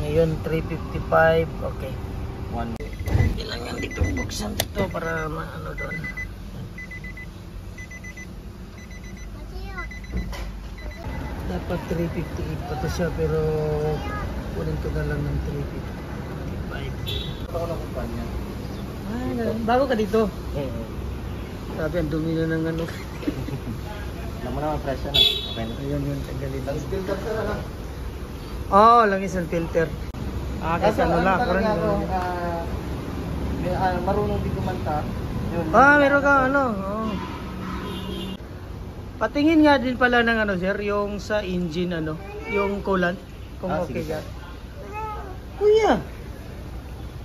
Ngayon 355. Okay. Kailangan dito buksan dito para maano doon. Dapat 358 pa to siya pero kunin ko na lang ng 355. Ako na kumpanya. Bago ka dito? Sabi ang dumi na ng ano. Alam mo naman presyo na. Okay na. Ayun yun, tanggalin. Lang filter ka na. Oo, langis ang filter. Kasi ano lang. Marunong di kumanta. Meron ka ano. Oh. Patingin nga din pala ng ano sir, yung sa engine ano, yung coolant. Kung okay ka. Kuya,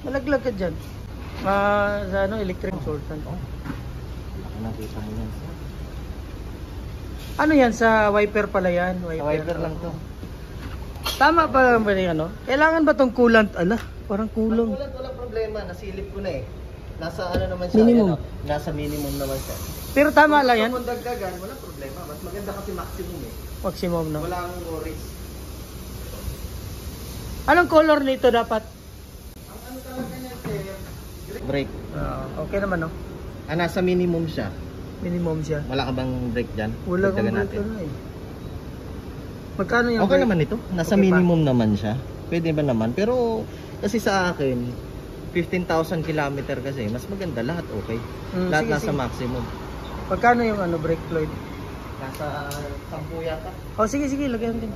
malaglag ka dyan. Sa ano, electric consultant. Nakita mo yan. Ano yan? Sa wiper pala yan? Wiper lang to. Tama pa ba yung ano? Kailangan ba tong coolant? Ala, parang kulong. Walang problema. Nasilip ko na eh. Nasa ano naman siya. Minimum. Nasa minimum naman siya. Pero tama lang yan? Kung dagdagan, walang problema. Mas maganda kasi maximum eh. Maximum no? Wala kang worries. Anong color nito dapat? Ang ano talaga niya sir? Brake. Okay naman no? Nasa minimum siya. Minimum siya. Wala ka bang brake dyan? Wala kang Dagdagan brake na eh. Magkano yung Okay brake? naman ito. Nasa Okay minimum naman siya. Pwede ba naman? Pero kasi sa akin, 15,000 kilometer kasi. Mas maganda lahat okay. Lahat sige, nasa sige. maximum. Magkano yung ano brake fluid? Nasa 10 yata. Sige, lagyan din.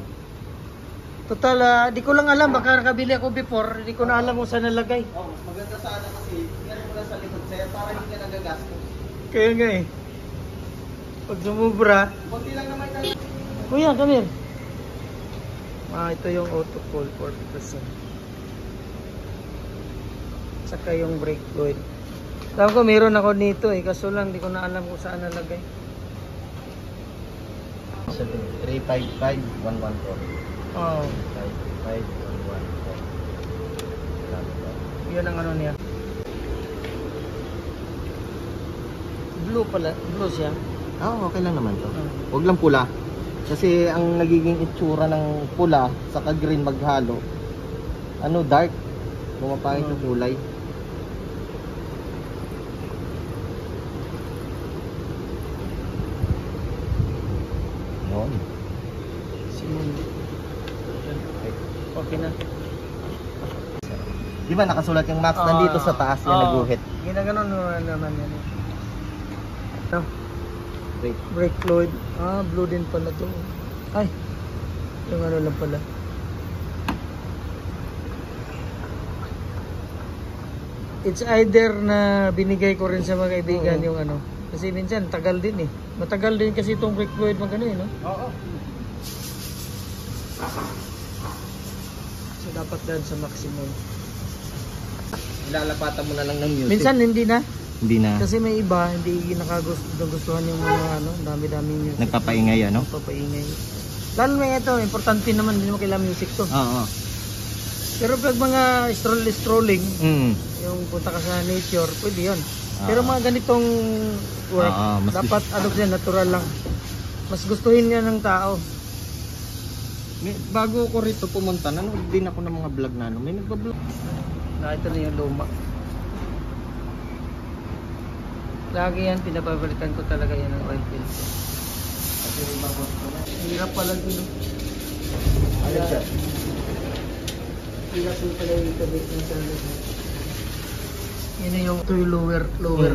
Total, di ko lang alam. Baka nakabili ako before. Di ko na alam kung saan nalagay. Mas maganda sana kasi yan mo lang sa likod sa'yo para hindi ka nagagastos. Kaya nga eh. Pag sumubra. Kunti lang naman tayo. Kuya, come here. Ito yung auto cool 40%. Saka yung brake fluid. Alam ko meron ako nito eh. Kaso lang di ko na alam kung saan nalagay. 355-114. Oh, 355-114. yun ang ano niya. Blue pala. Blue siya. Okay lang naman to. Huwag lang pula. Kasi ang nagiging itsura ng pula saka green maghalo, dark. Pumapangit yung kulay. Yun. Okay na. Di ba nakasulat yung max nandito sa taas yan naguhit? Ginaganon naman yan. Ito. Wait. Brake fluid. Blue din pala to. Ay. Yung ano lang pala. It's either na binigay ko rin sa mga kaibigan yung ano. Kasi minsan tagal din eh. Matagal din kasi itong brake fluid mag ano eh, no? Oo. So dapat dyan sa maximum. Ilalapatan mo na lang ng music. Minsan hindi na. Hindi na. Kasi may iba hindi nagustuhan yung mga ano, dami-daming music. Nagpapaingay ano? Nagpapaingay. Lalo na ito, importante naman din mo kailangan music to. Oo. Pero pag mga strolling, Mm. yung punta ka sa nature, pwede yun. Pero mga ganitong work, dapat ano siya, natural lang. Mas gustuhin nga ng tao. Bago ko rito pumunta, nanood din ako ng mga vlog na ano. May nagpa-vlog. Ito na yung luma. Lagi yan, pinapabalitan ko talaga yan ng oil filter. Hirap palang ilo. Ayun siya. Hirap yung pala yung kabit ng talaga. Yun yung ito yung lower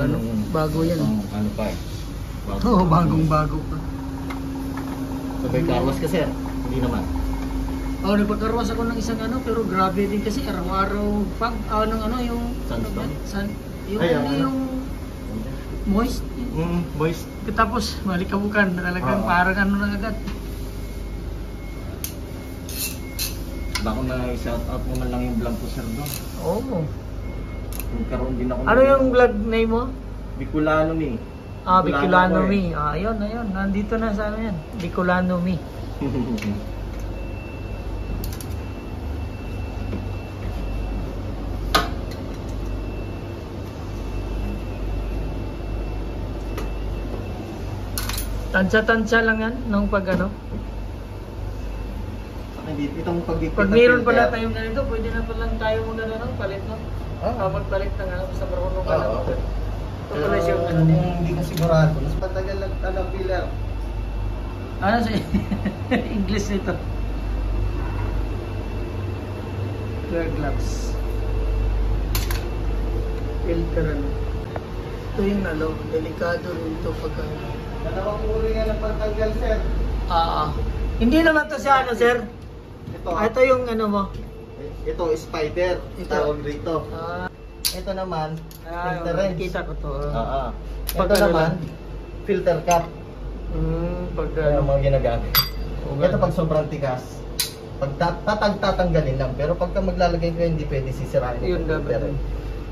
ano, bago yan. Ano pa eh? Oo, bagong-bago pa. Sabay karwas ka sir? Hindi naman. Nagpagkarwas ako ng isang ano, pero grabe din kasi araw-araw pag ng ano yung Sandstone? yung moist. Moist. Tapos malikabukan talagang parang ano na agad. Baka ma-shout out mo man lang yung vlog ko sir doon. Oo. Nagkaroon din ako. Ano yung vlog name mo? Bicolano Me. Bicolano Me. Ayun. Nandito na sa ano yan. Bicolano Me. Tansya-tansya lang yan nung pag ano. Hindi dito, itong paggigpit Pag ng meron filter. pala tayong ganito, pwede na palang tayo palit, no? Magpalit ng basta marunong ka lang. Ito pala siyang Kung hindi ka sigurado, mas matagal lang filler. Ano sa English nito? Wear gloves. Filter ano. Ito yung delikado rin ito pagka... Dalawang uri nga ng pantanggal, sir. Hindi naman to siya sir. Ito. Ito yung mo. Ito, spider. Ito. Tawag rito. Ito naman, filter wrench. Kita ko to. Ito Pag ano naman, filter cap. Pag Ano mga ginagamit. Ito pag sobrang tigas. Pag tatanggalin lang. Pero pagka maglalagay ko, hindi pwede sisirain. Yun dapat.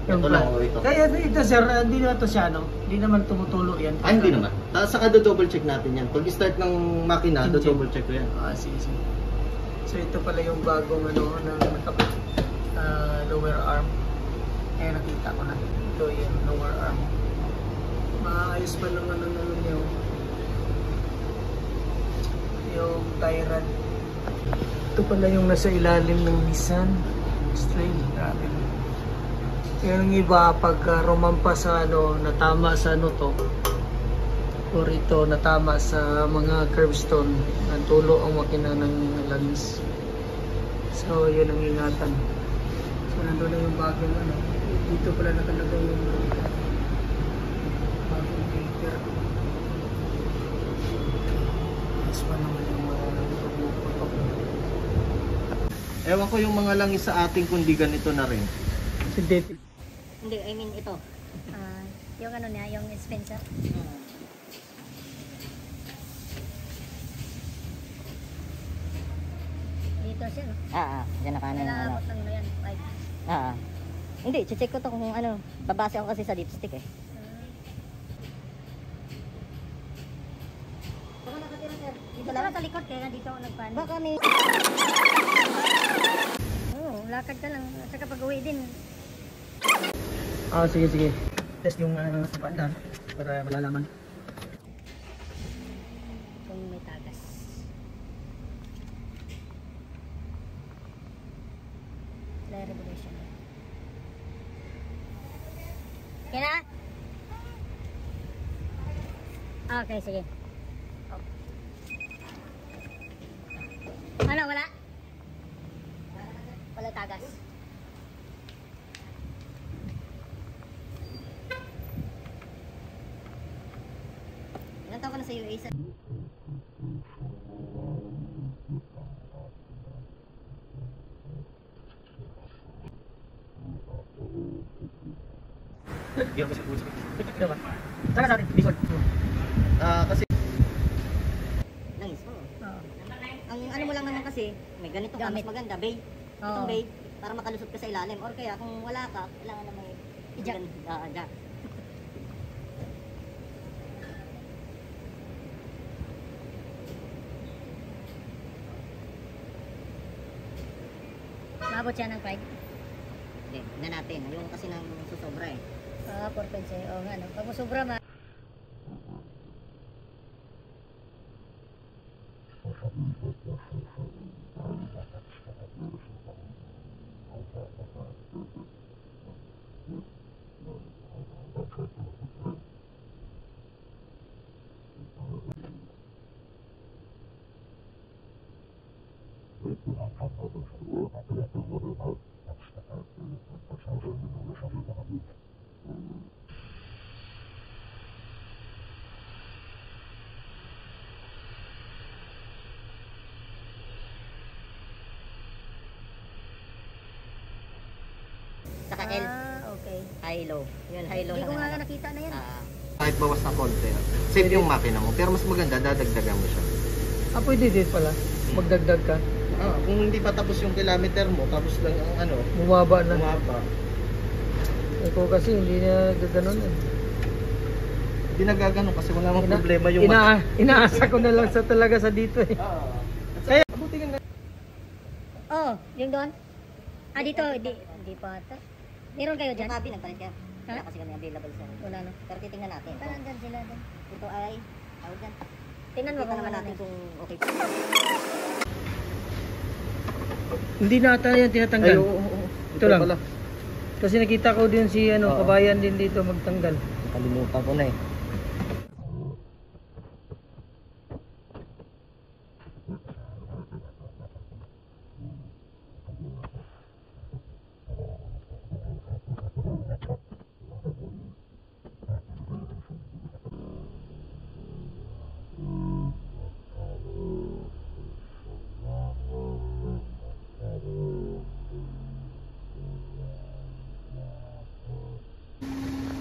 Ito lang ito. Kaya ito sir, hindi naman to siya Hindi naman tumutulo yan. Hindi naman. Saka double check natin yan. Pag start ng makina, double check ko yan. Sige. So ito pala yung bagong na nakapit lower arm. Nakita ko na. Ito yung lower arm. Maayos pa naman niya. Yung tie rod. Ito pala yung nasa ilalim ng Nissan Strain. Grabe. Yung iba pag rumampa sa natama sa to or ito natama sa mga curbstone, natulo ang makina ng langis. So yun ang ingatan. So nandun na yung bagong dito pala nakalagay yung bagong filter. Mas pa naman yung Ewan ko yung mga langis sa ating kundi ganito na rin. synthetic. Hindi, I mean ito. Yung niya, yung Spencer. Dito siya, no? Diyan na kanan. Nalabot lang ba yan? Right. Hindi, check ko to kung babase ako kasi sa dipstick eh. Baka nakatira, sir. Dito lang sa likod, kaya dito ako nagpan. Baka may... Oo, lakad ka lang. At saka pag uwi din. Sige. Test yung sa pandan para malalaman. Kung may tagas. Flare regulation. Okay na? Okay, sige. Ano, wala? Wala tagas. Ilan taon ka na sa UAE, sir? Saka sa atin, Bicol. Kasi Langis mo. Oo. Ang ano mo lang naman kasi, may ganito ka, Gamit. mas maganda, bay. Oo. Itong bay, para makalusot ka sa ilalim. Or kaya kung wala ka, kailangan na may... Jack. Jack. Maabot siya ng 5. Okay, tignan natin. Yung kasi nang susobra eh. 4.6. Oo nga, no? Pag masubra, Saka L, okay. high-low. Yun, high-low Hindi ko lang. nga nakita na yan. kahit bawas na konti. Save yung makina mo, pero mas maganda, dadagdagan mo siya. Pwede din pala. Magdagdag ka. Kung hindi pa tapos yung kilometer mo, tapos lang ang Bumaba na. bumaba. Ikaw kasi hindi na gaganon eh. Hindi nagagano kasi wala namang problema yung Inaasa ko na lang sa talaga sa dito eh. Kaya, abutin nga. Oh, yung doon? Dito, hindi pa ata. Meron kayo Yung dyan? copy, nagpalit ka. Wala Ha? kasi kami available sa... Wala na. Pero titingnan natin. Parang dyan sila doon. Ito ay... Tawag dyan. Tingnan mo Kita kung naman ano natin na. kung okay. Hindi na ata yan tinatanggal. Ay, oo. Ito lang. Pala. Kasi nakita ko din si Oo. kabayan din dito magtanggal. Nakalimutan ko na eh.